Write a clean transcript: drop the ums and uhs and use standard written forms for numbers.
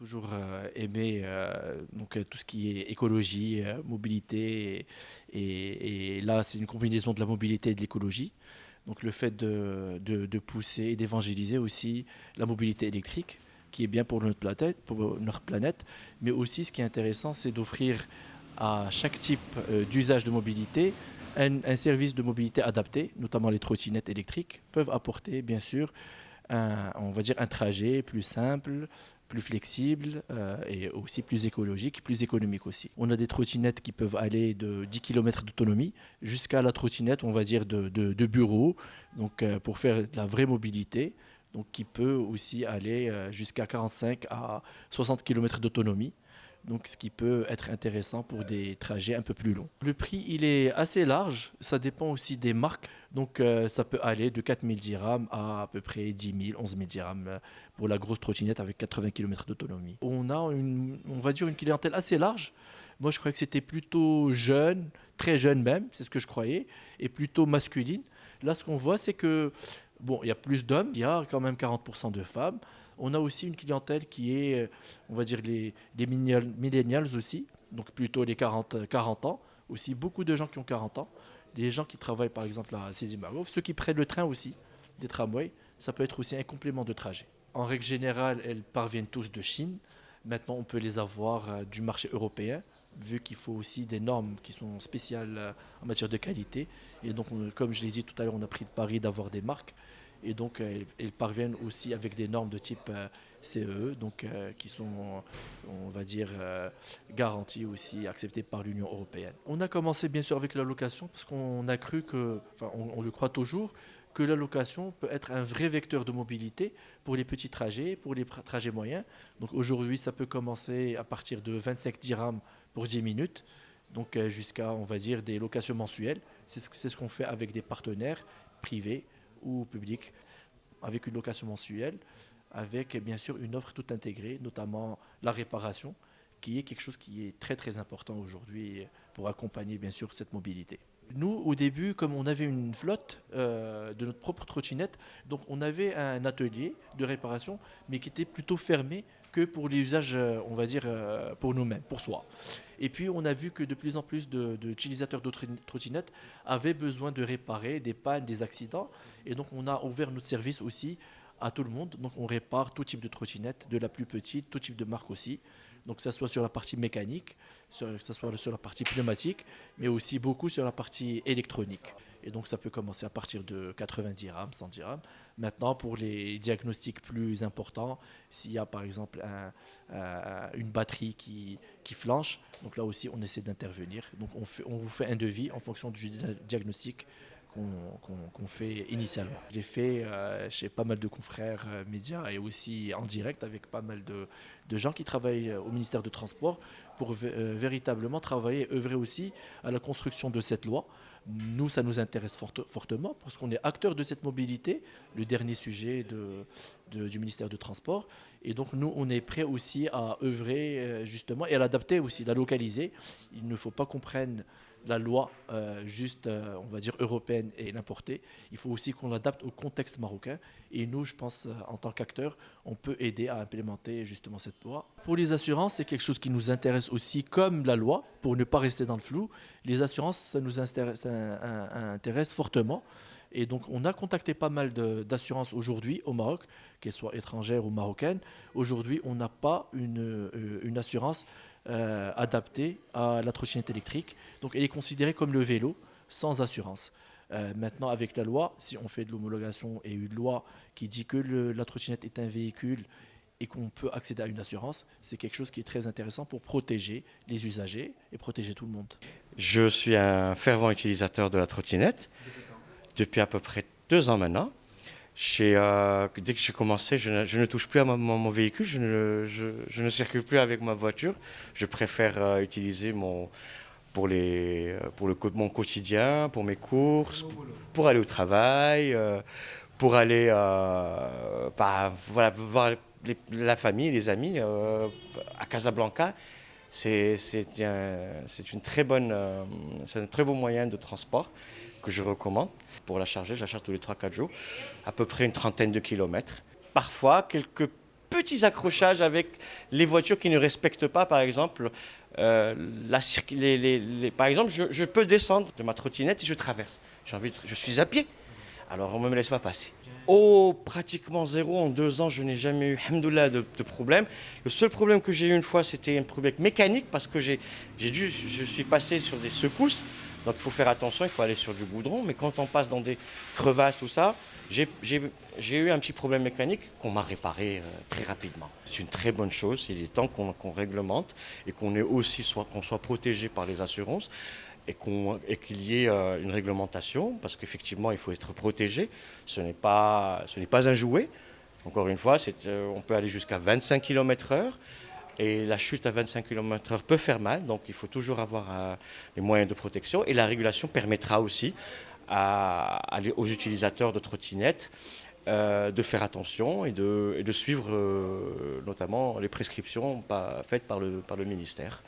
toujours aimé tout ce qui est écologie, mobilité, et là c'est une combinaison de la mobilité et de l'écologie. Donc le fait de pousser et d'évangéliser aussi la mobilité électrique, qui est bien pour notre planète, mais aussi ce qui est intéressant, c'est d'offrir à chaque type d'usage de mobilité un service de mobilité adapté, notamment les trottinettes électriques, peuvent apporter bien sûr on va dire un trajet plus simple, plus flexible et aussi plus écologique, plus économique aussi. On a des trottinettes qui peuvent aller de 10 km d'autonomie jusqu'à la trottinette, on va dire, de bureau, pour faire de la vraie mobilité, donc qui peut aussi aller jusqu'à 45 à 60 km d'autonomie. Donc, ce qui peut être intéressant pour des trajets un peu plus longs. Le prix, il est assez large. Ça dépend aussi des marques. Ça peut aller de 4 000 dirhams à peu près 10 000, 11 000 dirhams pour la grosse trottinette avec 80 km d'autonomie. On va dire, une clientèle assez large. Moi, je croyais que c'était plutôt jeune, très jeune même, c'est ce que je croyais, et plutôt masculine. Là, ce qu'on voit, c'est que, bon, il y a plus d'hommes, il y a quand même 40% de femmes. On a aussi une clientèle qui est, on va dire, les millennials aussi, donc plutôt les 40 ans. Aussi, beaucoup de gens qui ont 40 ans. Des gens qui travaillent par exemple à Sidi Marouf, ceux qui prennent le train aussi, des tramways, ça peut être aussi un complément de trajet. En règle générale, elles parviennent tous de Chine. Maintenant, on peut les avoir du marché européen, vu qu'il faut aussi des normes qui sont spéciales en matière de qualité. Et donc, comme je l'ai dit tout à l'heure, on a pris le pari d'avoir des marques. Et donc, elles parviennent aussi avec des normes de type CE, qui sont, on va dire, garanties aussi, acceptées par l'Union européenne. On a commencé bien sûr avec la location parce qu'on a cru que, enfin, on le croit toujours, que la location peut être un vrai vecteur de mobilité pour les petits trajets, pour les trajets moyens. Donc aujourd'hui, ça peut commencer à partir de 25 dirhams pour 10 minutes, jusqu'à, on va dire, des locations mensuelles. C'est ce qu'on fait avec des partenaires privés ou publics, avec une location mensuelle, avec bien sûr une offre tout intégrée, notamment la réparation, qui est quelque chose qui est très très important aujourd'hui pour accompagner bien sûr cette mobilité. Nous, au début, comme on avait une flotte de notre propre trottinette, donc on avait un atelier de réparation, mais qui était plutôt fermé que pour les usages, on va dire, pour nous-mêmes, pour soi. Et puis, on a vu que de plus en plus d'utilisateurs de trottinettes avaient besoin de réparer des pannes, des accidents. Et donc, on a ouvert notre service aussi à tout le monde. Donc, on répare tout type de trottinette, de la plus petite, tout type de marque aussi. Donc, que ce soit sur la partie mécanique, que ce soit sur la partie pneumatique, mais aussi beaucoup sur la partie électronique. Et donc, ça peut commencer à partir de 90 dirhams, 100 dirhams. Maintenant, pour les diagnostics plus importants, s'il y a par exemple une batterie qui flanche, donc là aussi, on essaie d'intervenir. Donc, on vous fait un devis en fonction du diagnostic qu'on fait initialement. Je l'ai fait chez pas mal de confrères médias et aussi en direct avec pas mal de gens qui travaillent au ministère de Transport pour véritablement travailler et œuvrer aussi à la construction de cette loi. Nous, ça nous intéresse fortement parce qu'on est acteur de cette mobilité, le dernier sujet du ministère de Transport. Et donc, nous, on est prêt aussi à œuvrer justement et à l'adapter aussi, la localiser. Il ne faut pas qu'on prenne la loi on va dire, européenne et l'importer. Il faut aussi qu'on l'adapte au contexte marocain. Et nous, je pense, en tant qu'acteurs, on peut aider à implémenter justement cette loi. Pour les assurances, c'est quelque chose qui nous intéresse aussi, comme la loi, pour ne pas rester dans le flou. Les assurances, ça nous intéresse fortement. Et donc, on a contacté pas mal d'assurances aujourd'hui au Maroc, qu'elles soient étrangères ou marocaines. Aujourd'hui, on n'a pas une assurance adaptée à la trottinette électrique. Donc, elle est considérée comme le vélo, sans assurance. Maintenant, avec la loi, si on fait de l'homologation et une loi qui dit que la trottinette est un véhicule et qu'on peut accéder à une assurance, c'est quelque chose qui est très intéressant pour protéger les usagers et protéger tout le monde. Je suis un fervent utilisateur de la trottinette depuis à peu près 2 ans maintenant. Dès que j'ai commencé, je ne touche plus à mon véhicule, je ne circule plus avec ma voiture. Je préfère utiliser mon quotidien, pour mes courses, pour aller au travail, pour aller voilà, voir la famille, les amis à Casablanca. C'est c'est un très bon moyen de transport que je recommande. Pour la charger, je la charge tous les 3-4 jours, à peu près une trentaine de kilomètres. Parfois, quelques petits accrochages avec les voitures qui ne respectent pas, par exemple, par exemple, je peux descendre de ma trottinette et je traverse. Je suis à pied, alors on ne me laisse pas passer. Oh, pratiquement zéro. En 2 ans, je n'ai jamais eu, alhamdoulilah, de problème. Le seul problème que j'ai eu une fois, c'était un problème mécanique parce que je suis passé sur des secousses. Donc il faut faire attention, il faut aller sur du goudron. Mais quand on passe dans des crevasses, tout ça, j'ai eu un petit problème mécanique qu'on m'a réparé très rapidement. C'est une très bonne chose. Il est temps qu'on réglemente et qu'on soit protégé par les assurances et qu'il y ait une réglementation, parce qu'effectivement, il faut être protégé. Ce n'est pas un jouet. Encore une fois, on peut aller jusqu'à 25 km/h. Et la chute à 25 km/h peut faire mal, donc il faut toujours avoir les moyens de protection. Et la régulation permettra aussi aux utilisateurs de trottinettes de faire attention et de suivre notamment les prescriptions faites par le ministère.